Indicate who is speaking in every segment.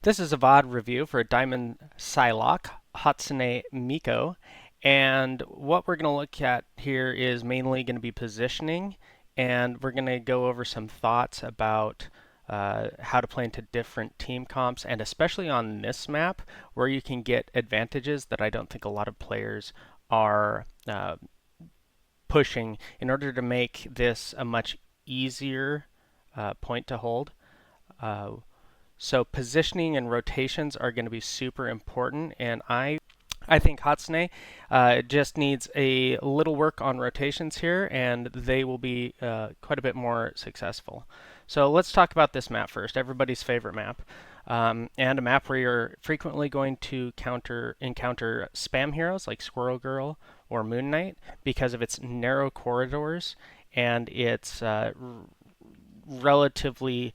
Speaker 1: This is a VOD review for Diamond Psylocke, Hatsune Miku, and what we're going to look at here is mainly going to be positioning, and we're going to go over some thoughts about how to play into different team comps, and especially on this map where you can get advantages that I don't think a lot of players are pushing in order to make this a much easier point to hold. So positioning and rotations are going to be super important, and I think Hatsune just needs a little work on rotations here, and they will be quite a bit more successful. So let's talk about this map first, everybody's favorite map, and a map where you're frequently going to encounter spam heroes like Squirrel Girl or Moon Knight because of its narrow corridors and its relatively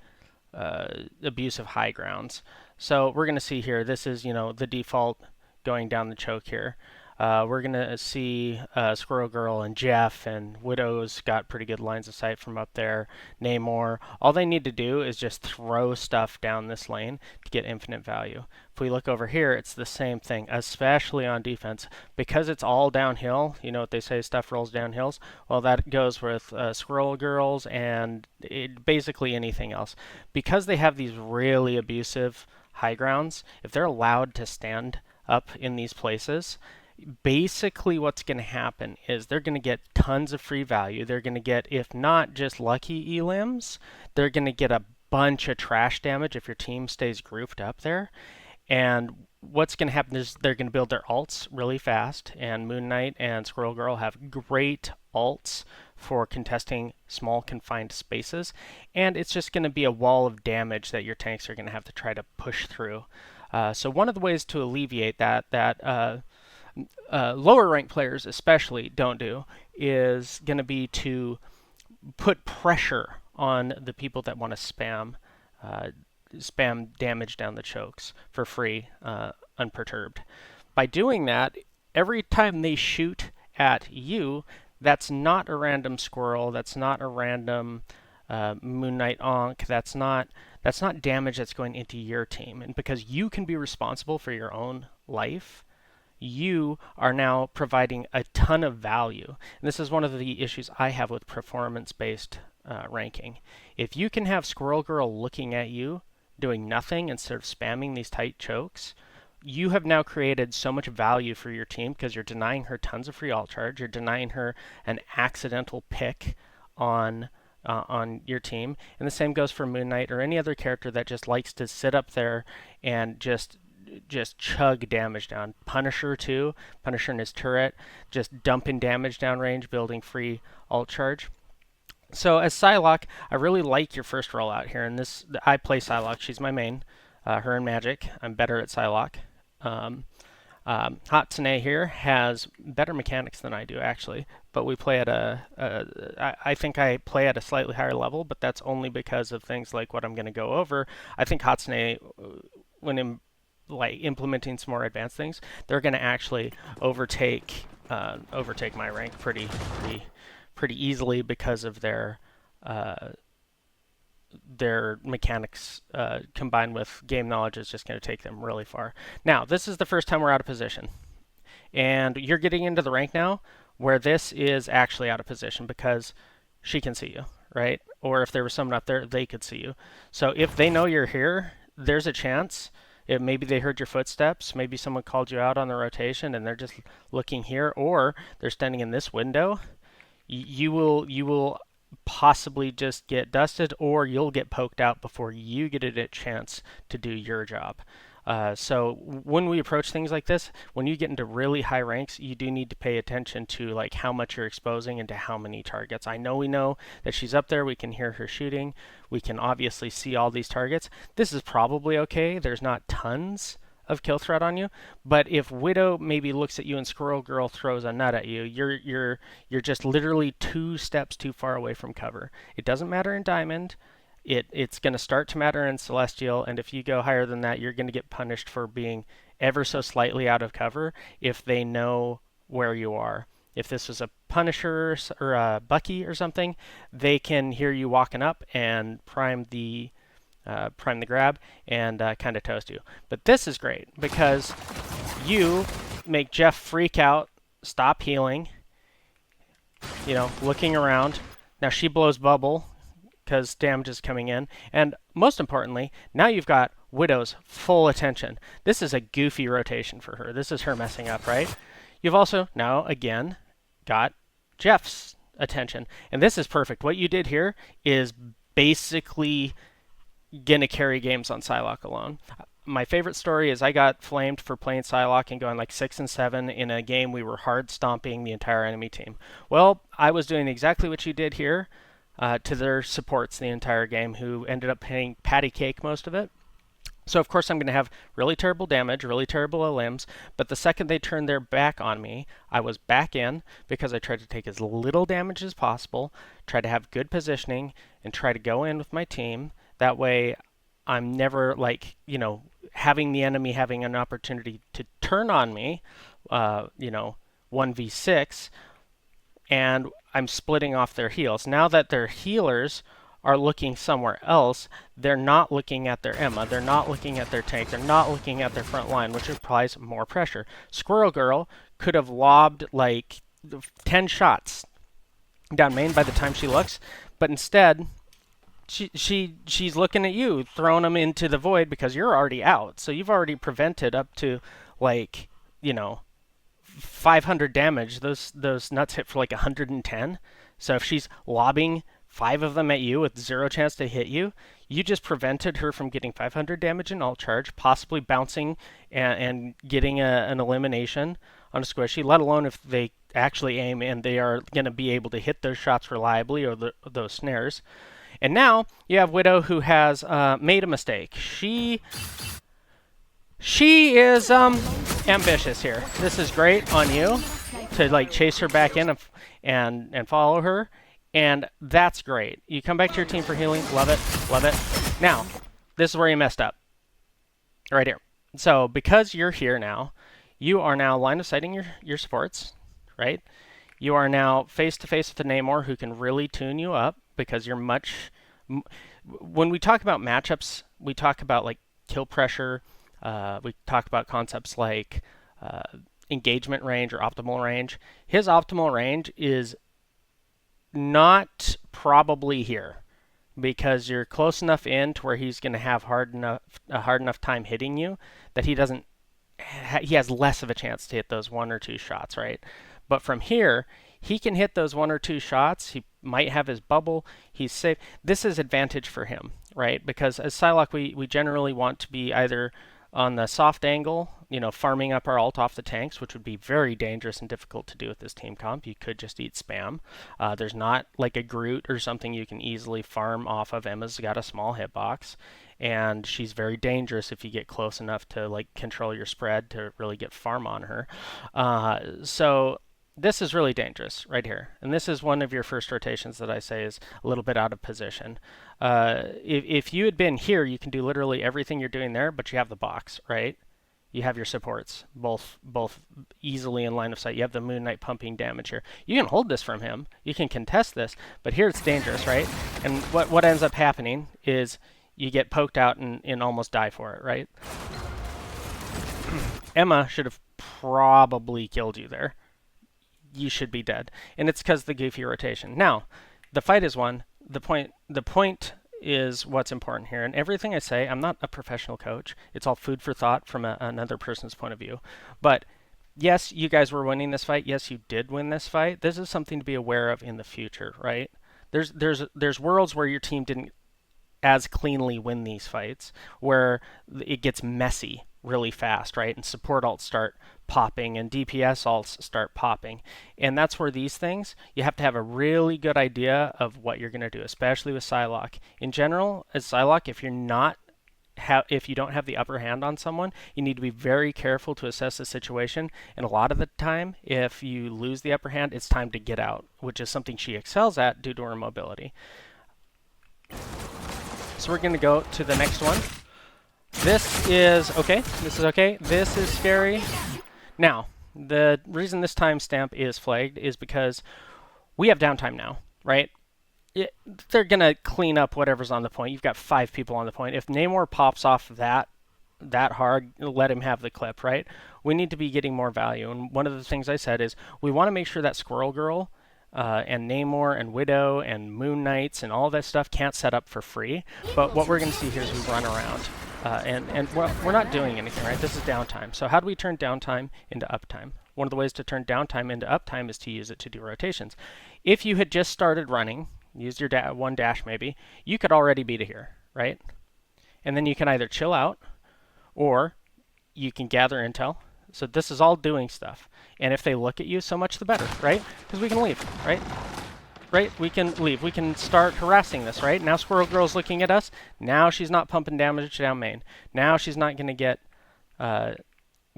Speaker 1: abusive high grounds. So we're going to see here, this is, the default going down the choke here. We're going to see Squirrel Girl and Jeff, and Widow's got pretty good lines of sight from up there. Namor. All they need to do is just throw stuff down this lane to get infinite value. If we look over here, it's the same thing, especially on defense. Because it's all downhill, you know what they say, stuff rolls down hills? Well, that goes with Squirrel Girls and basically anything else. Because they have these really abusive high grounds, if they're allowed to stand up in these places, basically what's going to happen is they're going to get tons of free value. They're going to get, if not just lucky elims, they're going to get a bunch of trash damage if your team stays grouped up there. And what's going to happen is they're going to build their alts really fast, and Moon Knight and Squirrel Girl have great alts for contesting small confined spaces, and it's just going to be a wall of damage that your tanks are going to have to try to push through. So one of the ways to alleviate that lower ranked players especially don't do is going to be to put pressure on the people that want to spam damage down the chokes for free, unperturbed. By doing that, every time they shoot at you, that's not a random squirrel, that's not a random Moon Knight Onk, that's not damage that's going into your team. And because you can be responsible for your own life, you are now providing a ton of value. And this is one of the issues I have with performance-based ranking. If you can have Squirrel Girl looking at you, doing nothing instead of spamming these tight chokes, you have now created so much value for your team because you're denying her tons of free alt charge, you're denying her an accidental pick on your team. And the same goes for Moon Knight or any other character that just likes to sit up there and just chug damage down. Punisher too. Punisher and his turret just dumping damage downrange, building free alt charge. So as Psylocke, I really like your first rollout here. And this, I play Psylocke. She's my main. Her and Magic. I'm better at Psylocke. Hatsune here has better mechanics than I do, actually. But we play at I think I play at a slightly higher level, but that's only because of things like what I'm going to go over. I think Hatsune, when implementing some more advanced things, they're going to actually overtake my rank pretty easily because of their mechanics combined with game knowledge is just going to take them really far. Now, this is the first time we're out of position, and you're getting into the rank now where this is actually out of position because she can see you, right? Or if there was someone up there, they could see you. So if they know you're here, there's a chance. Maybe they heard your footsteps, maybe someone called you out on the rotation and they're just looking here, or they're standing in this window. You will possibly just get dusted, or you'll get poked out before you get a chance to do your job. So when we approach things like this, when you get into really high ranks, you do need to pay attention to like how much you're exposing and to how many targets. We know that she's up there. We can hear her shooting. We can obviously see all these targets. This is probably okay. There's not tons of kill threat on you, but if Widow maybe looks at you and Squirrel Girl throws a nut at you, you're just literally 2 steps too far away from cover. It doesn't matter in Diamond. It's going to start to matter in Celestial, and if you go higher than that, you're going to get punished for being ever so slightly out of cover if they know where you are. If this was a Punisher or a Bucky or something, they can hear you walking up and prime the prime the grab, and kind of toast you. But this is great because you make Jeff freak out, stop healing, you know, looking around. Now she blows bubble because damage is coming in. And most importantly, now you've got Widow's full attention. This is a goofy rotation for her. This is her messing up, right? You've also now, again, got Jeff's attention. And this is perfect. What you did here is basically going to carry games on Psylocke alone. My favorite story is I got flamed for playing Psylocke and going like 6 and 7 in a game we were hard stomping the entire enemy team. Well, I was doing exactly what you did here to their supports the entire game, who ended up paying patty cake most of it. So of course I'm going to have really terrible damage, really terrible limbs, but the second they turned their back on me, I was back in because I tried to take as little damage as possible, try to have good positioning, and try to go in with my team. That way I'm never like, you know, having the enemy having an opportunity to turn on me, you know, 1v6, and I'm splitting off their heals. Now that their healers are looking somewhere else, they're not looking at their Emma, they're not looking at their tank, they're not looking at their front line, which applies more pressure. Squirrel Girl could have lobbed like 10 shots down main by the time she looks, but instead she's looking at you, throwing them into the void because you're already out. So you've already prevented up to like, you know, 500 damage. Those nuts hit for like 110. So if she's lobbing 5 of them at you with 0 chance to hit you, you just prevented her from getting 500 damage in alt charge, possibly bouncing and getting an elimination on a squishy, let alone if they actually aim and they are going to be able to hit those shots reliably, or those snares. And now you have Widow, who has made a mistake. She is ambitious here. This is great on you to like chase her back in and follow her. And that's great. You come back to your team for healing. Love it. Love it. Now, this is where you messed up. Right here. So because you're here now, you are now line of sighting your supports, right? You are now face to face with the Namor, who can really tune you up because you're much... When we talk about matchups, we talk about like kill pressure. We talk about concepts like engagement range or optimal range. His optimal range is not probably here because you're close enough in to where he's going to have a hard enough time hitting you that he has less of a chance to hit those 1 or 2 shots, right? But from here, he can hit those 1 or 2 shots. He might have his bubble. He's safe. This is advantage for him, right? Because as Psylocke, we generally want to be either on the soft angle, you know, farming up our ult off the tanks, which would be very dangerous and difficult to do with this team comp. You could just eat spam. There's not like a Groot or something you can easily farm off of. Emma's got a small hitbox, and she's very dangerous if you get close enough to like control your spread to really get farm on her. So this is really dangerous right here. And this is one of your first rotations that I say is a little bit out of position. If you had been here, you can do literally everything you're doing there, but you have the box, right? You have your supports, both easily in line of sight. You have the Moon Knight pumping damage here. You can hold this from him. You can contest this, but here it's dangerous, right? And what ends up happening is you get poked out and almost die for it, right? Emma should have probably killed you there. You should be dead. And it's because of the goofy rotation. Now, the fight is won. The point is what's important here. And everything I say, I'm not a professional coach. It's all food for thought from another person's point of view. But yes, you guys were winning this fight. Yes, you did win this fight. This is something to be aware of in the future, right? There's worlds where your team didn't as cleanly win these fights, where it gets messy really fast, right? And support alts start popping and DPS alts start popping. And that's where these things, you have to have a really good idea of what you're going to do, especially with Psylocke. In general, as Psylocke, if you don't have the upper hand on someone, you need to be very careful to assess the situation. And a lot of the time, if you lose the upper hand, it's time to get out, which is something she excels at due to her mobility. So we're going to go to the next one. This is okay. This is okay. This is scary. Now, the reason this timestamp is flagged is because we have downtime now, right? they're going to clean up whatever's on the point. You've got 5 people on the point. If Namor pops off that hard, let him have the clip, right? We need to be getting more value. And one of the things I said is we want to make sure that Squirrel Girl and Namor and Widow and Moon Knights and all that stuff can't set up for free. But what we're going to see here is we run around. And we're not doing anything, right? This is downtime. So how do we turn downtime into uptime? One of the ways to turn downtime into uptime is to use it to do rotations. If you had just started running, used your one dash maybe, you could already be to here, right? And then you can either chill out or you can gather intel. So this is all doing stuff. And if they look at you, so much the better, right? Because we can leave, right? Right? We can leave. We can start harassing this, right? Now Squirrel Girl's looking at us. Now she's not pumping damage down main. Now she's not going to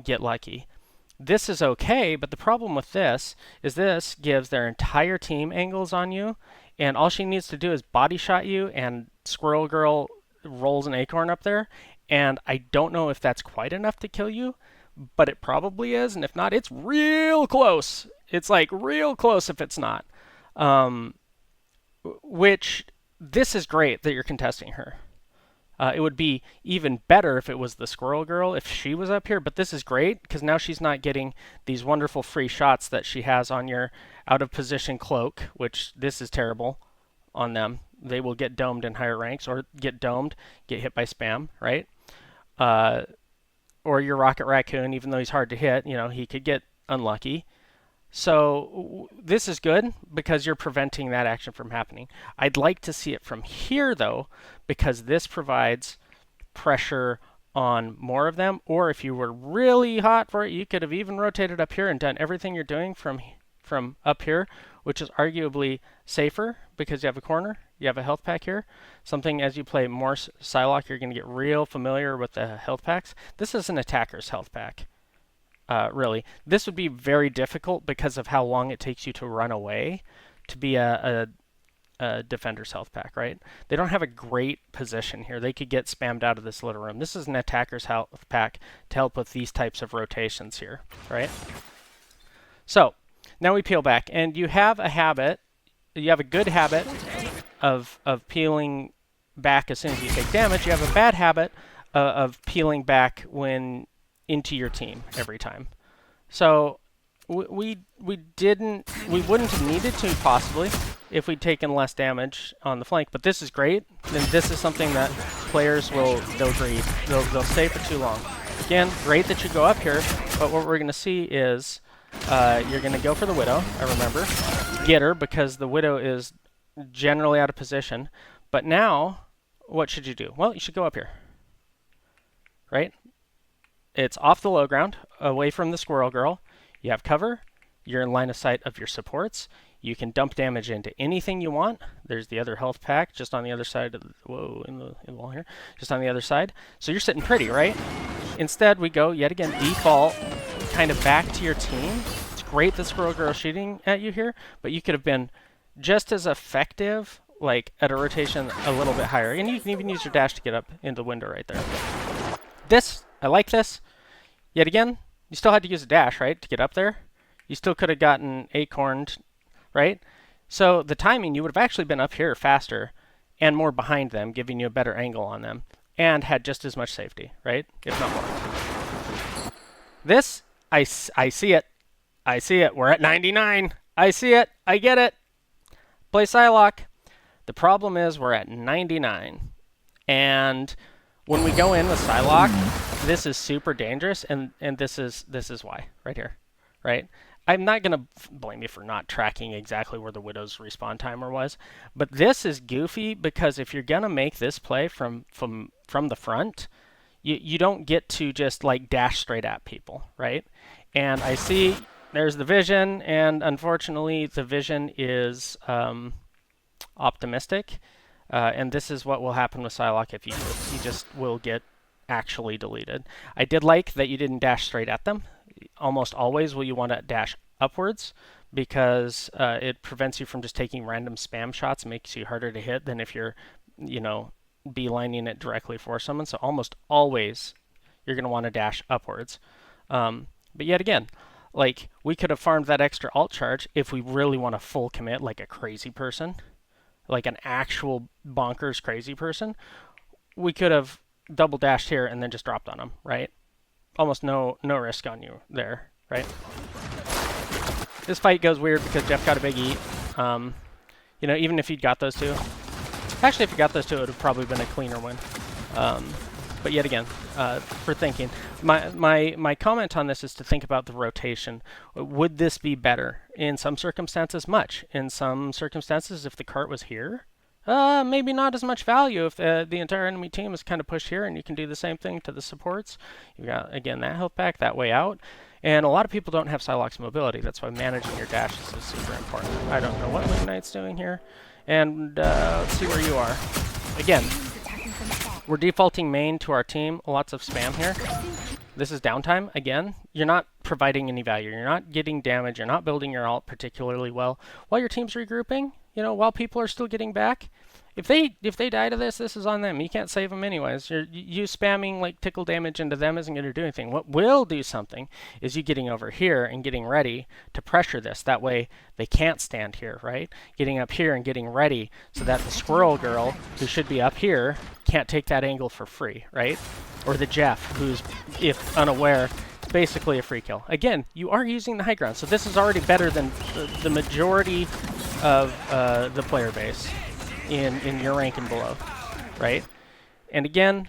Speaker 1: get lucky. This is okay, but the problem with this is this gives their entire team angles on you, and all she needs to do is body shot you, and Squirrel Girl rolls an acorn up there, and I don't know if that's quite enough to kill you, but it probably is, and if not, it's real close. It's like real close if it's not. Which, this is great that you're contesting her. It would be even better if it was the Squirrel Girl, if she was up here, but this is great because now she's not getting these wonderful free shots that she has on your out of position cloak, which this is terrible on them. They will get domed in higher ranks or get domed, get hit by spam, right? Or your Rocket Raccoon, even though he's hard to hit, he could get unlucky. So this is good because you're preventing that action from happening. I'd like to see it from here though, because this provides pressure on more of them. Or if you were really hot for it, you could have even rotated up here and done everything you're doing from up here, which is arguably safer because you have a corner, you have a health pack here. Something as you play more Psylocke, you're going to get real familiar with the health packs. This is an attacker's health pack. Really. This would be very difficult because of how long it takes you to run away to be a defender's health pack, right? They don't have a great position here. They could get spammed out of this little room. This is an attacker's health pack to help with these types of rotations here, right? So, now we peel back, and you have a habit, you have a good habit of peeling back as soon as you take damage. You have a bad habit of peeling back when into your team every time. So we wouldn't have needed to possibly if we'd taken less damage on the flank, but this is great. And this is something that players they'll stay for too long. Again, great that you go up here, but what we're going to see is you're going to go for the Widow, I remember. Get her because the Widow is generally out of position. But now, what should you do? Well, you should go up here, right? It's off the low ground, away from the Squirrel Girl. You have cover. You're in line of sight of your supports. You can dump damage into anything you want. There's the other health pack just on the other side of in the wall here. Just on the other side. So you're sitting pretty, right? Instead, we go, yet again, default kind of back to your team. It's great that Squirrel Girl shooting at you here, but you could have been just as effective, like at a rotation a little bit higher. And you can even use your dash to get up into the window right there. I like this. Yet again, you still had to use a dash, right, to get up there. You still could have gotten acorned, right? So the timing, you would have actually been up here faster and more behind them, giving you a better angle on them, and had just as much safety, right, if not more. This, I see it. I see it. We're at 99. I see it. I get it. Play Psylocke. The problem is we're at 99. And when we go in with Psylocke, this is super dangerous, and this is why, right here, right? I'm not going to blame you for not tracking exactly where the Widow's respawn timer was, but this is goofy because if you're going to make this play from the front, you don't get to just like dash straight at people, right? And I see there's the vision, and unfortunately the vision is optimistic. And this is what will happen with Psylocke if you do it. He just will get actually deleted. I did like that you didn't dash straight at them. Almost always will you want to dash upwards because it prevents you from just taking random spam shots, makes you harder to hit than if you're, beelining it directly for someone. So almost always you're going to want to dash upwards. But yet again, like we could have farmed that extra alt charge if we really want to full commit like a crazy person. like an actual bonkers crazy person, we could have double dashed here and then just dropped on him, right? Almost no risk on you there, right? This fight goes weird because Jeff got a big eat. You know, even if he'd got those two. Actually, if he got those two, it would have probably been a cleaner win. But yet again, for thinking, my comment on this is to think about the rotation. Would this be better? In some circumstances, much. In some circumstances, if the cart was here, maybe not as much value if the entire enemy team is kind of pushed here and you can do the same thing to the supports. You've got, again, that health pack, that way out. And a lot of people don't have Psylocke's mobility. That's why managing your dashes is super important. I don't know what Moon Knight's doing here. And let's see where you are. Again, we're defaulting main to our team. Lots of spam here. This is downtime. Again, you're not providing any value. You're not getting damage. You're not building your ult particularly well. While your team's regrouping, you know, while people are still getting back, if they die to this, this is on them. You can't save them anyways. You spamming like tickle damage into them isn't going to do anything. What will do something is you getting over here and getting ready to pressure this. That way they can't stand here, right? Getting up here and getting ready so that the squirrel girl, who should be up here, can't take that angle for free, right? Or the Jeff, who's, if unaware, basically a free kill. Again, you are using the high ground, so this is already better than the majority of the player base in your rank and below, right? And again,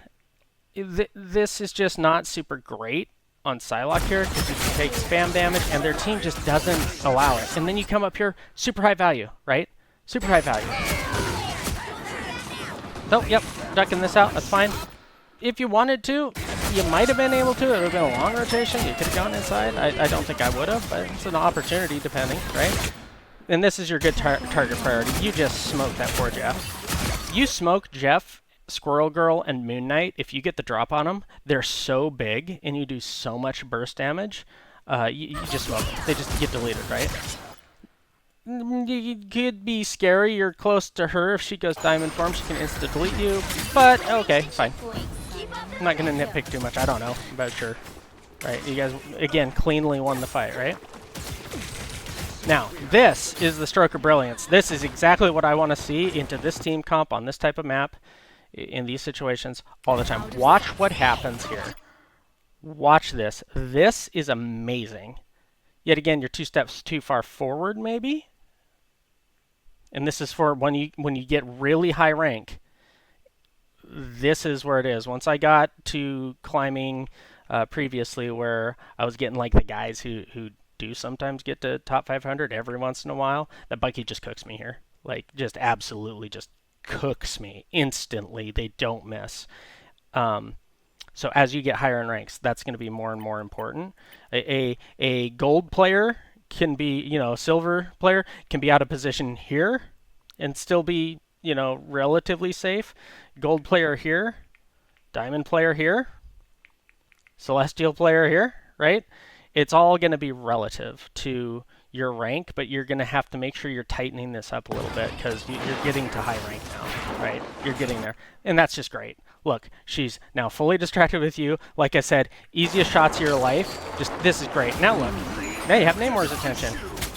Speaker 1: this is just not super great on Psylocke here because you can take spam damage and their team just doesn't allow it. And then you come up here, super high value, right? Super high value. Oh, yep, ducking this out, that's fine. If you wanted to, you might have been able to. It would have been a long rotation. You could have gone inside. I don't think I would have, but it's an opportunity depending, right? And this is your good target priority. You just smoked that poor Jeff. You smoke Jeff, Squirrel Girl, and Moon Knight. If you get the drop on them, they're so big and you do so much burst damage. You just smoke them. They just get deleted, right? You could be scary. You're close to her. If she goes diamond form, she can insta-delete you. But, okay, fine. I'm not going to nitpick too much. I don't know. But sure. Right, you guys, again, cleanly won the fight, right? Now, this is the stroke of brilliance. This is exactly what I want to see into this team comp on this type of map in these situations all the time. Watch what happens here. Watch this. This is amazing. Yet again, you're 2 steps too far forward, maybe? And this is for when you get really high rank. This is where it is. Once I got to climbing previously where I was getting like the guys who do sometimes get to top 500 every once in a while, that Bucky just cooks me here. Like, just absolutely just cooks me instantly. They don't miss. So as you get higher in ranks, that's going to be more and more important. A gold player can be, you know, a silver player can be out of position here and still be, you know, relatively safe. Gold player here, diamond player here, celestial player here, right? It's all going to be relative to your rank, but you're going to have to make sure you're tightening this up a little bit because you're getting to high rank now, right? You're getting there, and that's just great. Look, she's now fully distracted with you. Like I said, easiest shots of your life. Just, this is great. Now look, now you have Namor's attention.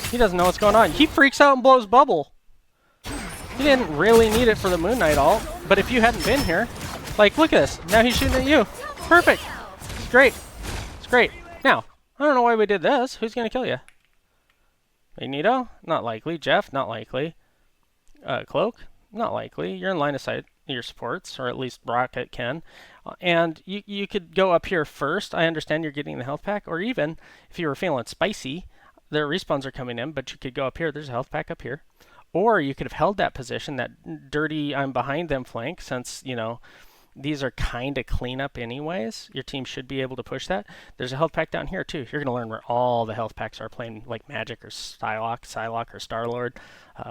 Speaker 1: He doesn't know what's going on. He freaks out and blows bubble. He didn't really need it for the Moon Knight ult, but if you hadn't been here, like, look at this. Now he's shooting at you. Perfect. It's great. It's great. Now, I don't know why we did this. Who's going to kill you? Magneto? Not likely. Jeff? Not likely. Cloak? Not likely. You're in line of sight of your supports, or at least Rocket can. And you could go up here first. I understand you're getting the health pack, or even if you were feeling spicy, their respawns are coming in, but you could go up here. There's a health pack up here. Or you could have held that position, that dirty I'm behind them flank, since, you know, these are kind of cleanup anyways. Your team should be able to push that. There's a health pack down here too. You're going to learn where all the health packs are, playing like Magic or Psylocke or Star-Lord,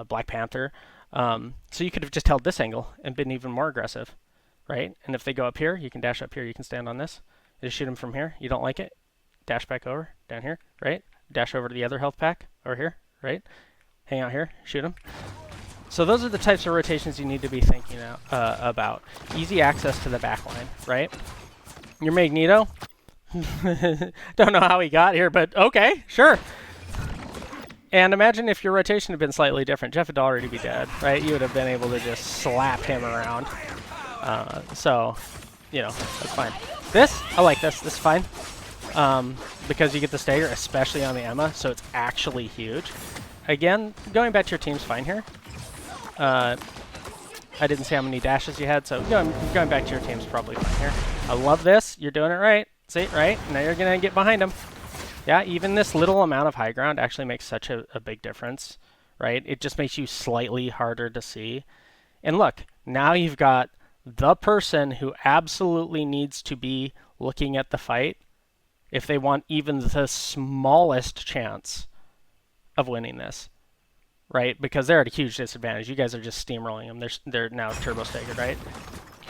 Speaker 1: Black Panther. So you could have just held this angle and been even more aggressive, right? And if they go up here, you can dash up here. You can stand on this. You just shoot them from here. You don't like it? Dash back over, down here, right? Dash over to the other health pack over here, right? Hang out here, shoot them. So those are the types of rotations you need to be thinking about. Easy access to the back line, right? Your Magneto. Don't know how he got here, but okay, sure. And imagine if your rotation had been slightly different. Jeff would already be dead, right? You would have been able to just slap him around. So, you know, that's fine. This, I like this. This is fine. Because you get the stagger, especially on the Emma, so it's actually huge. Again, going back to your team's fine here. I didn't see how many dashes you had, so going back to your team's probably fine here. I love this. You're doing it right. See, right? Now you're going to get behind him. Yeah, even this little amount of high ground actually makes such a big difference, right? It just makes you slightly harder to see. And look, now you've got the person who absolutely needs to be looking at the fight if they want even the smallest chance of winning this, right? Because they're at a huge disadvantage. You guys are just steamrolling them. They're now turbo staggered, right?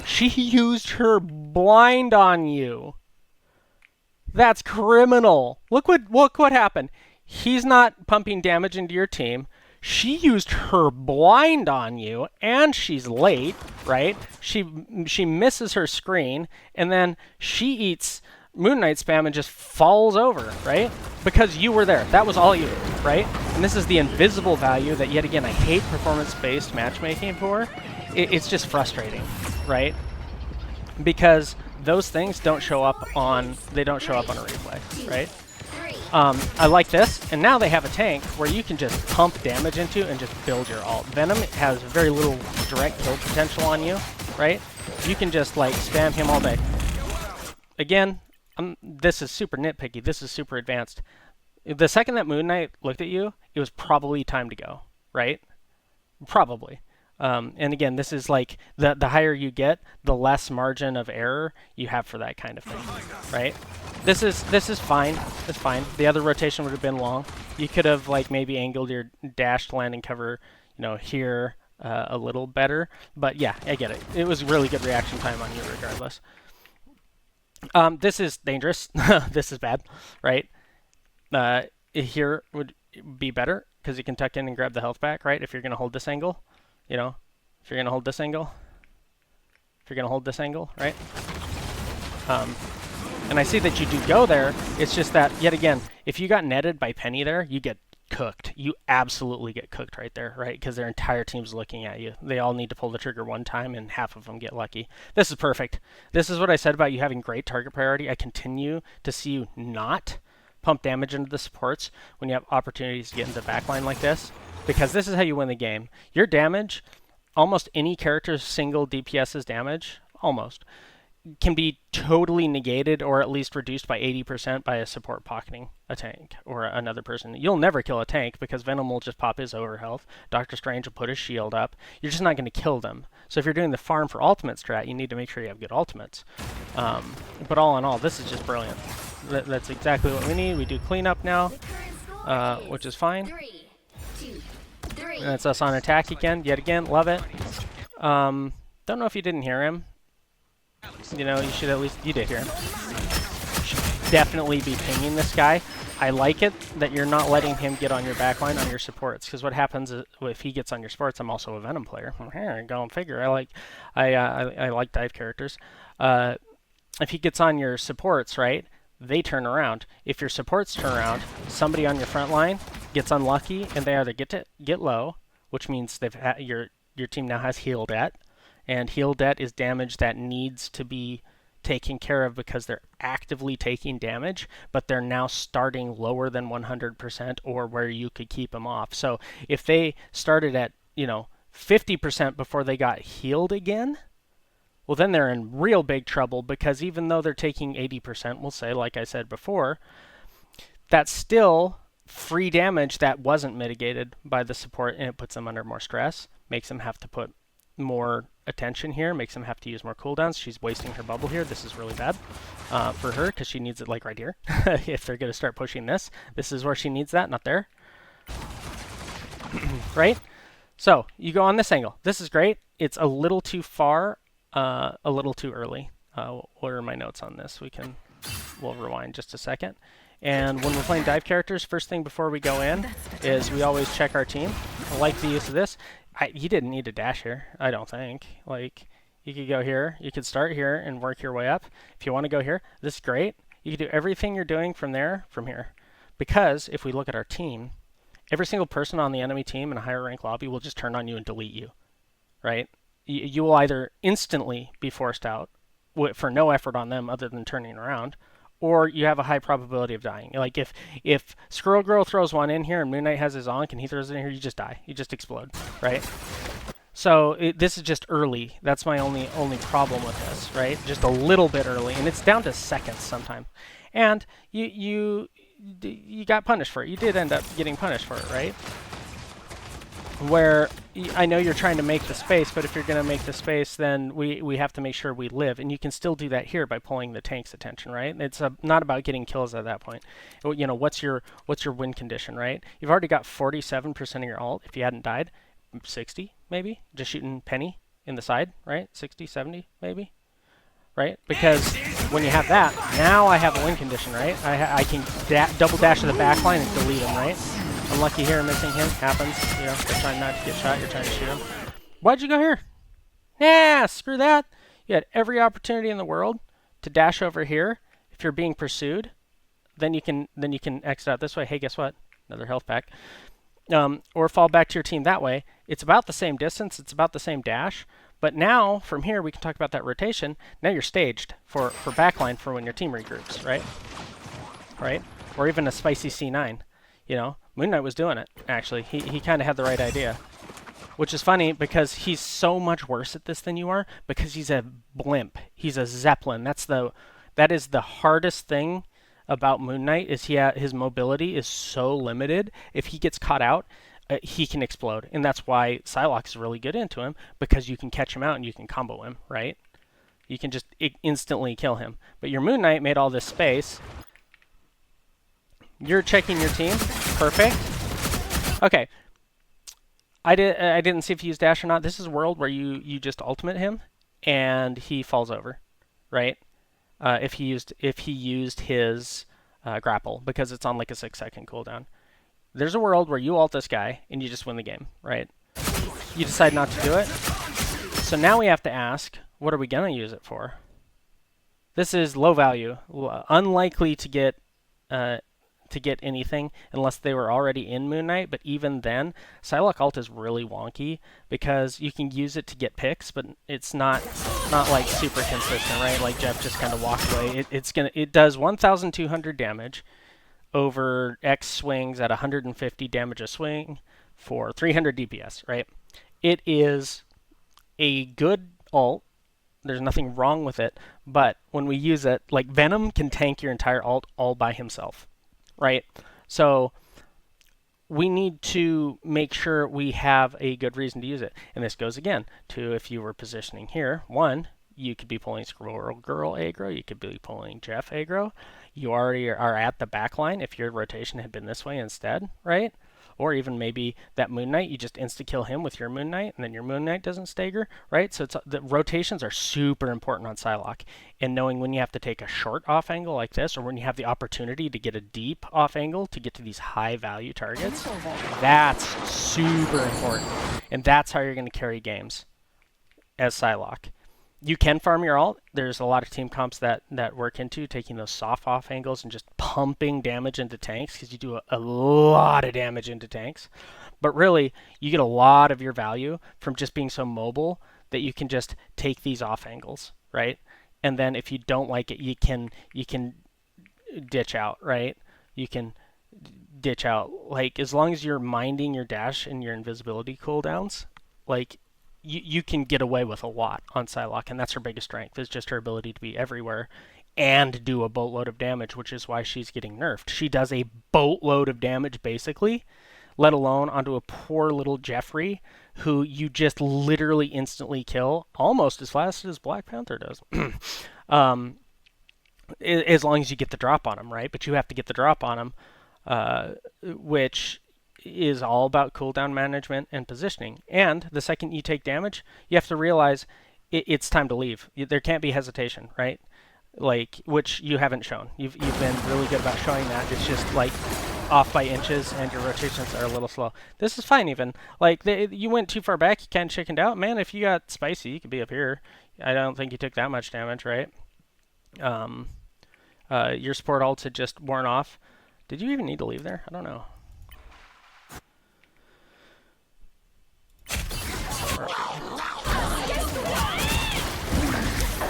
Speaker 1: She used her blind on you. That's criminal. Look what happened. He's not pumping damage into your team. She used her blind on you, and she's late, right? She misses her screen, and then she eats Moon Knight spam and just falls over, right? Because you were there. That was all you, right? And this is the invisible value that, yet again, I hate performance-based matchmaking for. It's just frustrating, right? Because those things don't show up on a replay, right? I like this, and now they have a tank where you can just pump damage into and just build your ult. Venom has very little direct kill potential on you, right? You can just like spam him all day. Again, this is super nitpicky. This is super advanced. The second that Moon Knight looked at you, it was probably time to go, right? Probably. And again, this is like the higher you get, the less margin of error you have for that kind of thing, right? This is fine. It's fine. The other rotation would have been long. You could have like maybe angled your dash landing cover, you know, here a little better. But yeah, I get it. It was really good reaction time on you regardless. This is dangerous. This is bad, right? Here would be better because you can tuck in and grab the health back, right? If you're going to hold this angle. You know, if you're going to hold this angle, right? And I see that you do go there. It's just that, yet again, if you got netted by Penny there, you get cooked. You absolutely get cooked right there, right? Because their entire team's looking at you. They all need to pull the trigger one time, and half of them get lucky. This is perfect. This is what I said about you having great target priority. I continue to see you not pump damage into the supports when you have opportunities to get into the backline like this. Because this is how you win the game. Your damage, almost any character's single DPS's damage, almost, can be totally negated or at least reduced by 80% by a support pocketing a tank or another person. You'll never kill a tank because Venom will just pop his overhealth. Doctor Strange will put his shield up. You're just not going to kill them. So if you're doing the farm for ultimate strat, you need to make sure you have good ultimates. But all in all, this is just brilliant. That's exactly what we need. We do cleanup now, which is fine. And that's us on attack again. Yet again, love it. Don't know if you didn't hear him. You know, you should at least... You did hear him. You should definitely be pinging this guy. I like it that you're not letting him get on your backline on your supports. Because what happens is, if he gets on your supports, I'm also a Venom player. Here, go and figure. I like dive characters. If he gets on your supports, right, they turn around. If your supports turn around, somebody on your front line gets unlucky, and they either get low, which means your team now has heal debt, and heal debt is damage that needs to be taken care of because they're actively taking damage, but they're now starting lower than 100% or where you could keep them off. So if they started at 50% before they got healed again, well, then they're in real big trouble because even though they're taking 80%, we'll say, like I said before, that's still free damage that wasn't mitigated by the support, and it puts them under more stress, makes them have to put more attention here, makes them have to use more cooldowns. She's wasting her bubble here. This is really bad for her because she needs it like right here. If they're going to start pushing this, this is where she needs that, not there. Right? So you go on this angle. This is great. It's a little too far, a little too early. What are my notes on this? We'll rewind just a second. And when we're playing dive characters, first thing before we go in is we always check our team. I like the use of this. You didn't need a dash here, I don't think. Like, you could go here. You could start here and work your way up. If you want to go here, this is great. You can do everything you're doing from here. Because if we look at our team, every single person on the enemy team in a higher rank lobby will just turn on you and delete you, right? You will either instantly be forced out for no effort on them other than turning around, or you have a high probability of dying. Like if Squirrel Girl throws one in here and Moon Knight has his Ankh and he throws it in here, you just die. You just explode, right? So this is just early. That's my only problem with this, right? Just a little bit early, and it's down to seconds sometimes. And you got punished for it. You did end up getting punished for it, right? Where I know you're trying to make the space, but if you're going to make the space, then we have to make sure we live. And you can still do that here by pulling the tank's attention, right? It's not about getting kills at that point. You know, what's your win condition, right? You've already got 47% of your ult. If you hadn't died, 60 maybe, just shooting Penny in the side, right? 60, 70 maybe, right? Because when you have that, now I have a win condition, right? I can double dash to the back line and delete him, right? Unlucky here, missing him. Happens. You know, they're trying not to get shot. You're trying to shoot him. Why'd you go here? Nah, screw that. You had every opportunity in the world to dash over here. If you're being pursued, then you can exit out this way. Hey, guess what? Another health pack. Or fall back to your team that way. It's about the same distance. It's about the same dash. But now, from here, we can talk about that rotation. Now you're staged for backline for when your team regroups, right? Right? Or even a spicy C9. You know, Moon Knight was doing it, actually. He kind of had the right idea. Which is funny because he's so much worse at this than you are because he's a blimp. He's a Zeppelin. That is the hardest thing about Moon Knight is his mobility is so limited. If he gets caught out, he can explode. And that's why Psylocke is really good into him because you can catch him out and you can combo him, right? You can just instantly kill him. But your Moon Knight made all this space. You're checking your team. Perfect. Okay. I didn't see if he used dash or not. This is a world where you just ultimate him and he falls over, right? If he used his grapple because it's on like a 6-second cooldown. There's a world where you ult this guy and you just win the game, right? You decide not to do it. So now we have to ask, what are we gonna use it for? This is low value, unlikely to get anything unless they were already in Moon Knight, but even then, Psylocke ult is really wonky because you can use it to get picks, but it's not like super consistent, right? Like Jeff just kind of walked away. It does 1,200 damage over X swings at 150 damage a swing for 300 DPS, right? It is a good ult. There's nothing wrong with it, but when we use it, like Venom can tank your entire ult all by himself. Right? So we need to make sure we have a good reason to use it. And this goes again to if you were positioning here. One, you could be pulling Squirrel Girl aggro. You could be pulling Jeff aggro. You already are at the back line if your rotation had been this way instead, right? Or even maybe that Moon Knight, you just insta-kill him with your Moon Knight, and then your Moon Knight doesn't stagger, right? So the rotations are super important on Psylocke. And knowing when you have to take a short off angle like this, or when you have the opportunity to get a deep off angle to get to these high value targets, that's super important. And that's how you're going to carry games as Psylocke. You can farm your ult. There's a lot of team comps that work into taking those soft off angles and just pumping damage into tanks because you do a lot of damage into tanks. But really, you get a lot of your value from just being so mobile that you can just take these off angles, right? And then if you don't like it, you can ditch out, right? You can ditch out. Like, as long as you're minding your dash and your invisibility cooldowns, like, you can get away with a lot on Psylocke, and that's her biggest strength, is just her ability to be everywhere and do a boatload of damage, which is why she's getting nerfed. She does a boatload of damage, basically, let alone onto a poor little Jeffrey, who you just literally instantly kill, almost as fast as Black Panther does. As long as you get the drop on him, right? But you have to get the drop on him, which is all about cooldown management and positioning. And the second you take damage, you have to realize it's time to leave. There can't be hesitation, right? Like, which you haven't shown. You've been really good about showing that. It's just like off by inches and your rotations are a little slow. This is fine even. Like, you went too far back, you kind of chickened out. Man, if you got spicy, you could be up here. I don't think you took that much damage, right? Your support ults had just worn off. Did you even need to leave there? I don't know.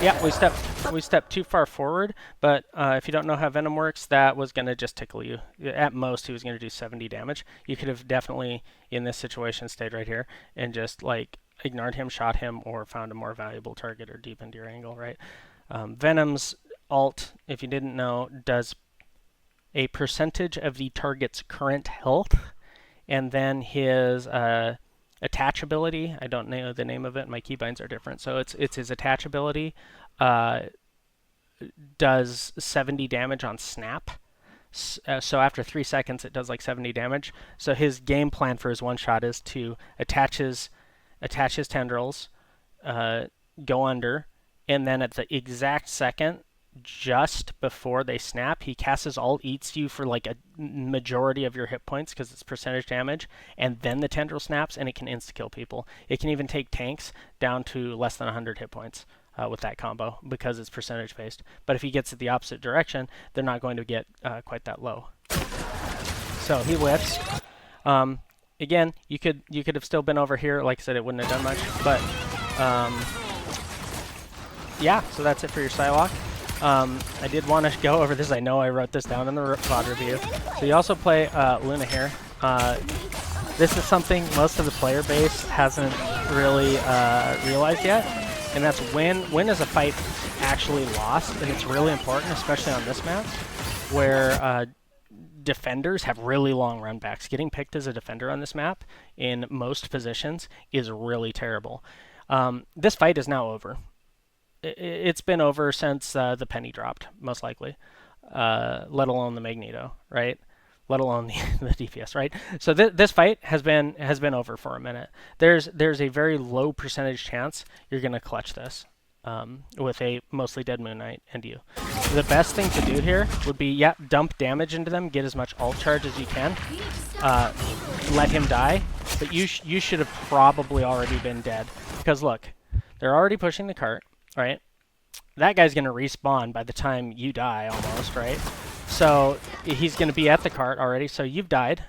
Speaker 1: Yeah, we stepped too far forward, but if you don't know how Venom works, that was going to just tickle you. At most, he was going to do 70 damage. You could have definitely, in this situation, stayed right here and just, like, ignored him, shot him, or found a more valuable target or deepened your angle, right? Venom's ult, if you didn't know, does a percentage of the target's current health, and then his attach ability, I don't know the name of it, my keybinds are different, so it's his attach ability, does 70 damage on snap. So after 3 seconds it does like 70 damage. So his game plan for his one shot is to attach his tendrils, go under, and then at the exact second just before they snap, he casts his ult, eats you for like a majority of your hit points because it's percentage damage, and then the tendril snaps and it can insta-kill people. It can even take tanks down to less than 100 hit points with that combo because it's percentage based. But if he gets it the opposite direction, they're not going to get quite that low. So he whiffs. Again, you could have still been over here. Like I said, it wouldn't have done much, but yeah, so that's it for your Psylocke. I did want to go over this. I know I wrote this down in the VOD review. So you also play Luna here. This is something most of the player base hasn't really realized yet, and that's when is a fight actually lost, and it's really important, especially on this map, where defenders have really long run backs. Getting picked as a defender on this map in most positions is really terrible. This fight is now over. It's been over since the penny dropped, most likely, let alone the Magneto, right? Let alone the DPS, right? So this fight has been over for a minute. There's a very low percentage chance you're gonna clutch this with a mostly dead Moon Knight and you. The best thing to do here would be, yeah, dump damage into them, get as much ult charge as you can, let him die, but you should have probably already been dead, because look, they're already pushing the cart. Right? That guy's going to respawn by the time you die, almost, right? So he's going to be at the cart already, so you've died.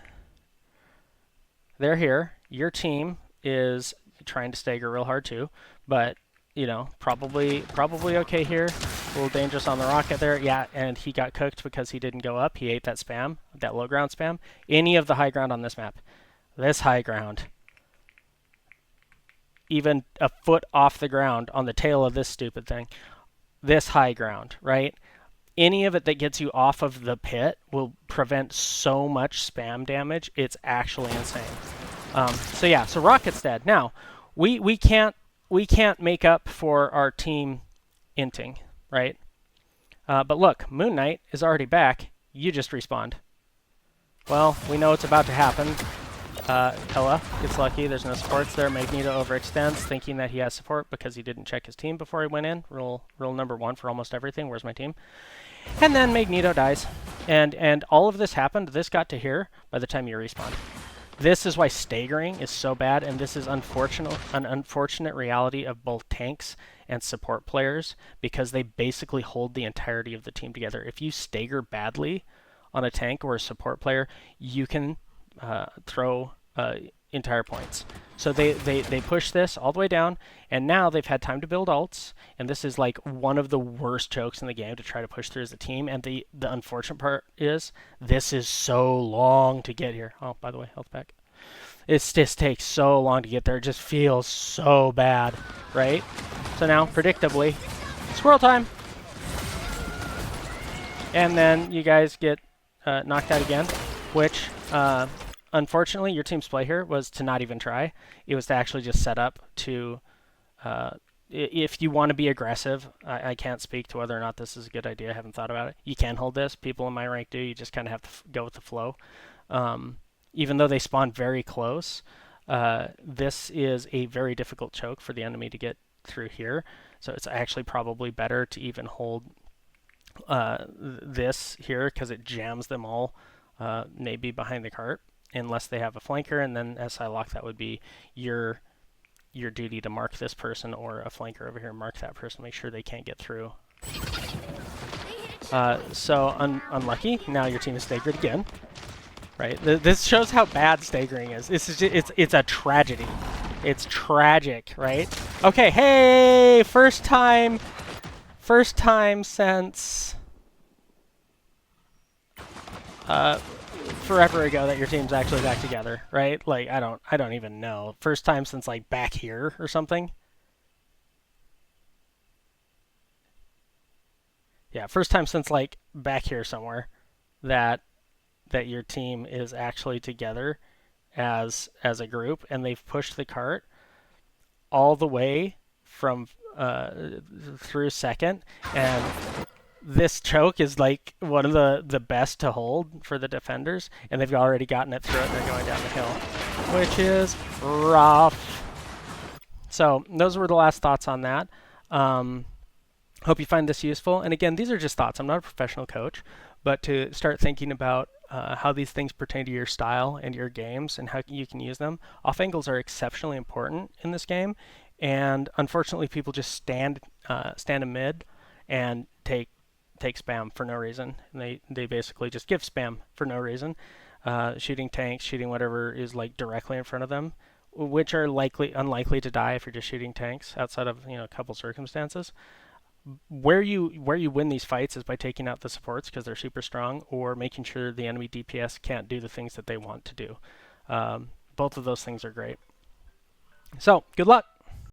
Speaker 1: They're here. Your team is trying to stagger real hard too, but, you know, probably okay here. A little dangerous on the rocket there. Yeah, and he got cooked because he didn't go up. He ate that spam, that low ground spam. Any of the high ground on this map. This high ground. Even a foot off the ground on the tail of this stupid thing. This high ground, right? Any of it that gets you off of the pit will prevent so much spam damage. It's actually insane. So yeah, so Rocket's dead. Now, we can't make up for our team inting, right? But look, Moon Knight is already back. You just respawned. Well, we know it's about to happen. Ella gets lucky. There's no supports there. Magneto overextends, thinking that he has support because he didn't check his team before he went in. Rule number 1 for almost everything. Where's my team? And then Magneto dies. And all of this happened. This got to here by the time you respawned. This is why staggering is so bad, and this is an unfortunate reality of both tanks and support players, because they basically hold the entirety of the team together. If you stagger badly on a tank or a support player, you can throw entire points. So they push this all the way down, and now they've had time to build ults, and this is like one of the worst chokes in the game to try to push through as a team. And the unfortunate part is this is so long to get here. Oh, by the way, health pack. It just takes so long to get there. It just feels so bad, right? So now, predictably, squirrel time. And then you guys get knocked out again, which unfortunately, your team's play here was to not even try. It was to actually just set up to, if you want to be aggressive, I can't speak to whether or not this is a good idea. I haven't thought about it. You can hold this. People in my rank do. You just kind of have to go with the flow. Even though they spawn very close, this is a very difficult choke for the enemy to get through here. So it's actually probably better to even hold this here, because it jams them all maybe behind the cart, unless they have a flanker, and then as Psylocke, that would be your duty to mark this person, or a flanker over here mark that person, make sure they can't get through. So unlucky. Now your team is staggered again, right? This shows how bad staggering is. It's a tragedy. It's tragic, right? Okay, hey, first time first time since forever ago that your team's actually back together, right? Like I don't even know. First time since like back here or something. Yeah, first time since like back here somewhere that your team is actually together as a group, and they've pushed the cart all the way from through second, and this choke is like one of the best to hold for the defenders, and they've already gotten it through it, and they're going down the hill, which is rough. So those were the last thoughts on that. Hope you find this useful. And again, these are just thoughts. I'm not a professional coach, but to start thinking about how these things pertain to your style and your games and how you can use them. Off angles are exceptionally important in this game, and unfortunately, people just stand in mid and take spam for no reason. And they basically just give spam for no reason, shooting tanks, shooting whatever is like directly in front of them, which are unlikely to die if you're just shooting tanks outside of a couple circumstances. Where you win these fights is by taking out the supports because they're super strong, or making sure the enemy DPS can't do the things that they want to do. Both of those things are great. So good luck.